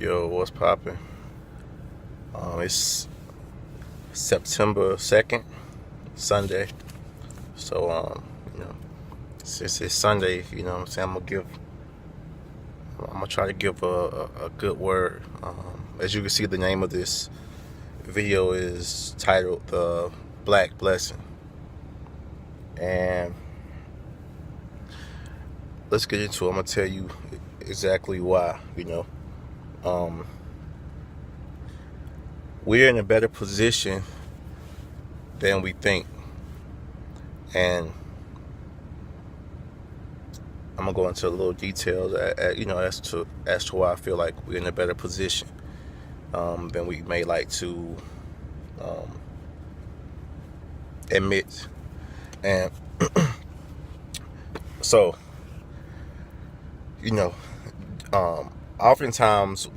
Yo, what's poppin'? It's September 2nd, Sunday. So, since it's Sunday, what I'm saying, I'm gonna try to give a good word. As you can see, the name of this video is titled "The Black Blessing," and let's get into it. I'm gonna tell you exactly why. Um, we're in a better position than we think, and I'm gonna go into a little details, as to why I feel like we're in a better position than we may like to admit. And so, oftentimes,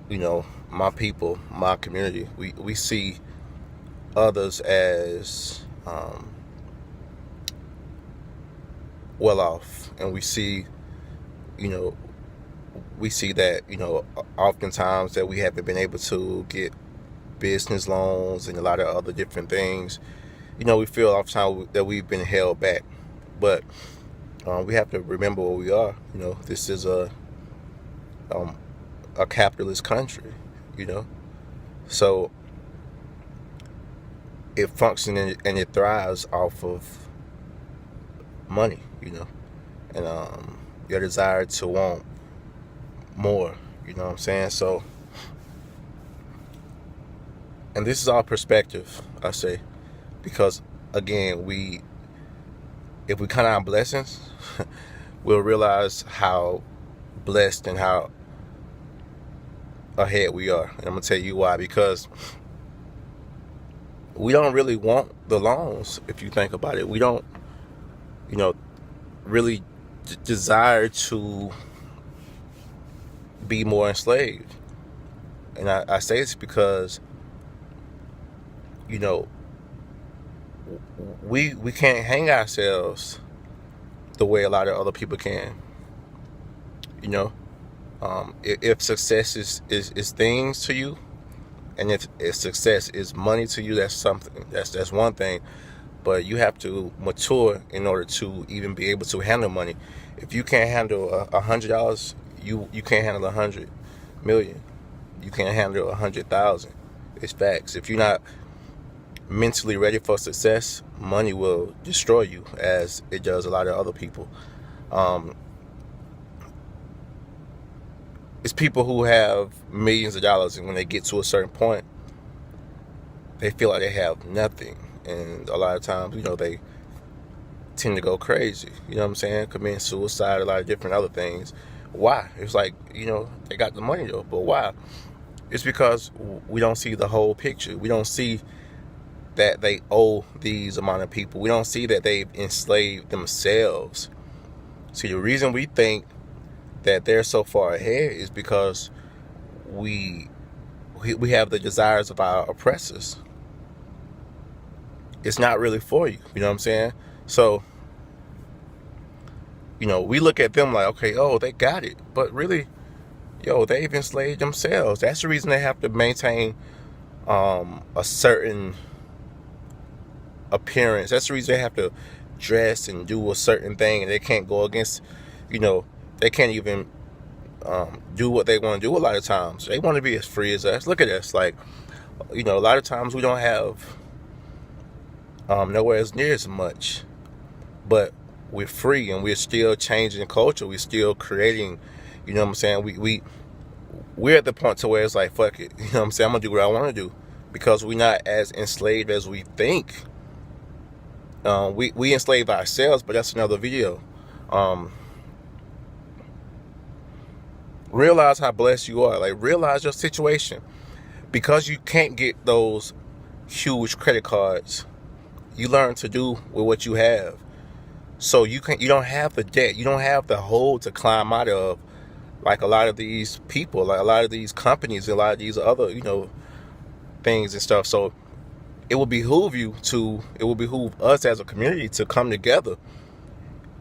my people, my community, we see others as well off, and we see that, oftentimes that we haven't been able to get business loans and a lot of other different things. We feel oftentimes that we've been held back, but we have to remember where we are. This is a capitalist country, so it functions and it thrives off of money, and your desire to want more, you know what I'm saying? So, and this is our perspective, I say, because again, if we count our blessings, we'll realize how blessed and how ahead we are. And I'm gonna tell you why. Because we don't really want the loans. If you think about it, we don't, really desire to be more enslaved. And I say this because, we can't hang ourselves the way a lot of other people can. If success is things to you, and if success is money to you, that's something. That's one thing. But you have to mature in order to even be able to handle money. If you can't handle $100, you can't handle 100 million. You can't handle 100,000. It's facts. If you're not mentally ready for success, money will destroy you, as it does a lot of other people. It's people who have millions of dollars, and when they get to a certain point, they feel like they have nothing. And a lot of times, they tend to go crazy, you know what I'm saying? Committing suicide, a lot of different other things. Why? It's like, they got the money though, but why? It's because we don't see the whole picture. We don't see that they owe these amount of people. We don't see that they've enslaved themselves. See, the reason we think that they're so far ahead is because we have the desires of our oppressors. It's not really for you, you know what I'm saying? So, we look at them like, okay, oh, they got it. But really, they've enslaved themselves. That's the reason they have to maintain a certain appearance. That's the reason they have to dress and do a certain thing, and they can't go against, they can't even do what they want to do a lot of times. They want to be as free as us. Look at us. Like, a lot of times we don't have nowhere as near as much, but we're free, and we're still changing culture. We're still creating, you know what I'm saying? We're at the point to where it's like, fuck it, you know what I'm saying? I'm gonna do what I want to do, because we're not as enslaved as we think. We enslave ourselves, but that's another video. Realize how blessed you are. Like, realize your situation, because you can't get those huge credit cards. You learn to do with what you have. So you don't have the debt. You don't have the hole to climb out of, like a lot of these people, like a lot of these companies, a lot of these other, things and stuff. So it will behoove us as a community to come together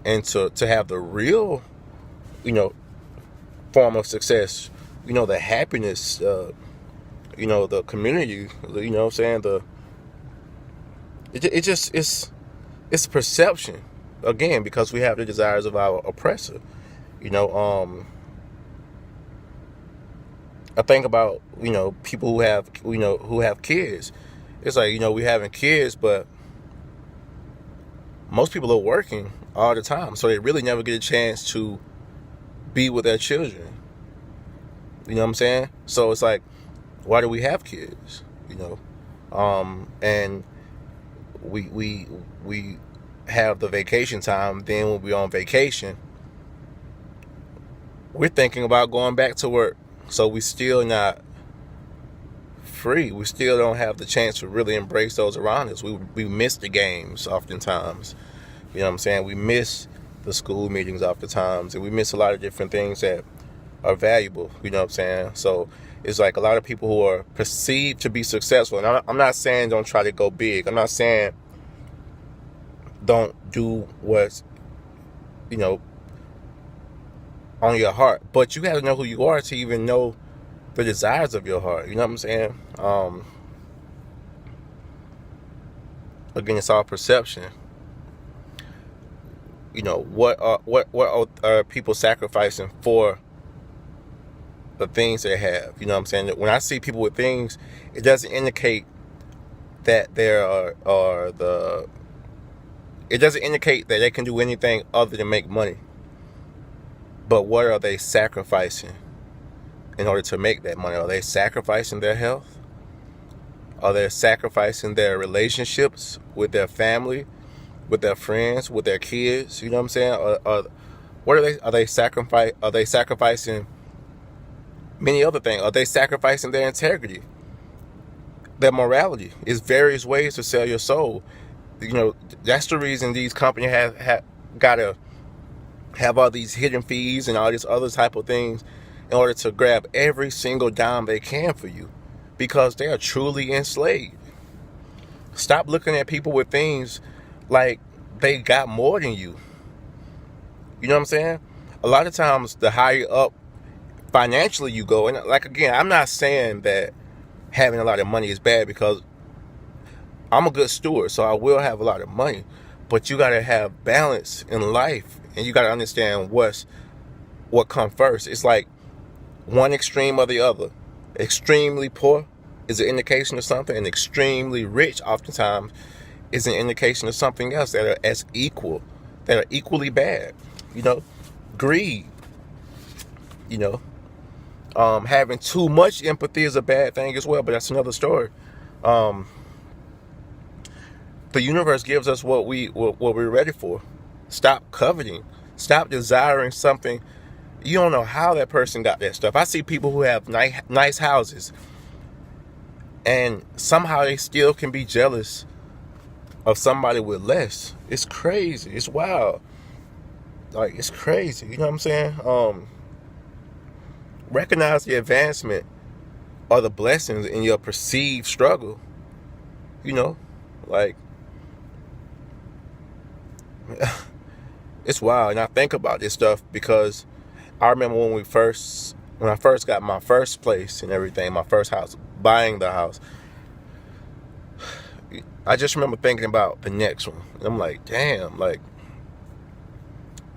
and to have the real, form of success, the happiness, the community, you know what I'm saying? It's perception, again, because we have the desires of our oppressor. You know, I think about, people who have kids. It's like, we having kids, but most people are working all the time, so they really never get a chance to be with their children. You know what I'm saying? So it's like, why do we have kids? And we have the vacation time. Then when we're on vacation, we're thinking about going back to work. So we still not free. We still don't have the chance to really embrace those around us. We miss the games oftentimes. You know what I'm saying? We miss the school meetings oftentimes, and we miss a lot of different things that are valuable. You know what I'm saying? So it's like a lot of people who are perceived to be successful. And I'm not saying don't try to go big. I'm not saying don't do what's, on your heart. But you got to know who you are to even know the desires of your heart. You know what I'm saying? Again, it's all perception. What are people sacrificing for the things they have? You know what I'm saying? When I see people with things, it doesn't indicate that it doesn't indicate that they can do anything other than make money. But what are they sacrificing in order to make that money? Are they sacrificing their health? Are they sacrificing their relationships with their family, with their friends, with their kids? You know what I'm saying? What are they sacrificing many other things? Are they sacrificing their integrity, their morality? It's various ways to sell your soul. That's the reason these companies have got to have all these hidden fees and all these other type of things in order to grab every single dime they can for you, because they are truly enslaved. Stop looking at people with things like they got more than you. You know what I'm saying? A lot of times, the higher up financially you go, and like, again, I'm not saying that having a lot of money is bad, because I'm a good steward, so I will have a lot of money. But you got to have balance in life, and you got to understand what comes first. It's like one extreme or the other. Extremely poor is an indication of something, and extremely rich oftentimes is an indication of something else that are equally bad. Greed. Having too much empathy is a bad thing as well, but that's another story. The universe gives us what we're ready for. Stop coveting. Stop desiring something. You don't know how that person got that stuff. I see people who have nice houses, and somehow they still can be jealous of somebody with less. It's crazy. It's wild. Like, it's crazy. You know what I'm saying? Recognize the advancement or the blessings in your perceived struggle. Like, it's wild. And I think about this stuff because I remember when I first got my first place and everything, my first house, buying the house, I just remember thinking about the next one. And I'm like, damn, like,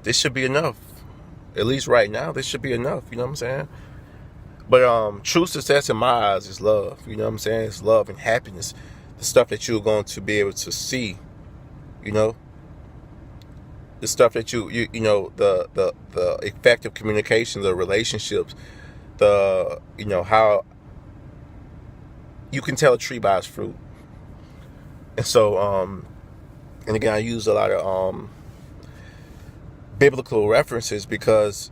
this should be enough. At least right now, this should be enough. You know what I'm saying? But true success in my eyes is love. You know what I'm saying? It's love and happiness. The stuff that you're going to be able to see. The stuff that the effective communication, the relationships, how you can tell a tree by its fruit. And so, and again, I use a lot of biblical references because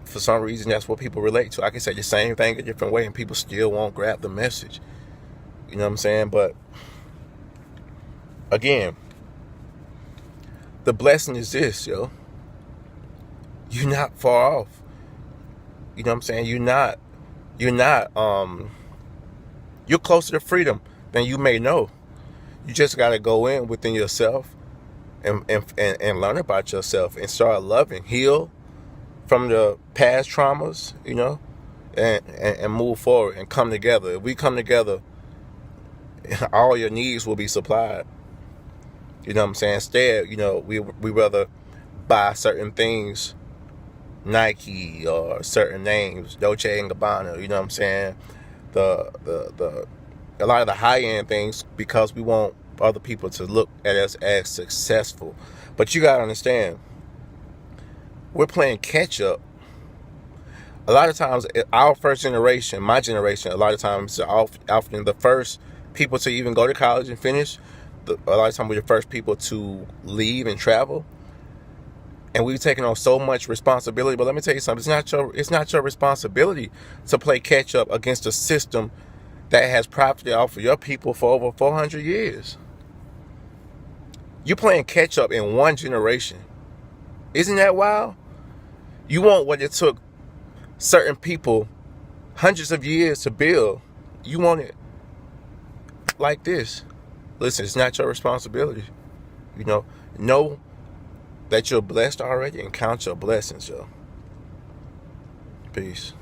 for some reason that's what people relate to. I can say the same thing a different way and people still won't grab the message. You know what I'm saying? But again, the blessing is this, yo. You're not far off. You know what I'm saying? You're closer to freedom than you may know. You just got to go in within yourself and learn about yourself and start loving, heal from the past traumas, and move forward and come together. If we come together, all your needs will be supplied. You know what I'm saying? Instead, we rather buy certain things, Nike or certain names, Dolce and Gabbana. You know what I'm saying? The a lot of the high end things, because we want other people to look at us as successful. But you gotta understand, we're playing catch up. A lot of times, our first generation, my generation, a lot of times are often the first people to even go to college and finish. A lot of times we're the first people to leave and travel. And we've taken on so much responsibility. But let me tell you something, it's not your responsibility to play catch up against a system that has profited off of your people for over 400 years. You're playing catch up in one generation. Isn't that wild? You want what it took certain people hundreds of years to build. You want it like this. Listen, it's not your responsibility. Know that you're blessed already and count your blessings, yo. Peace.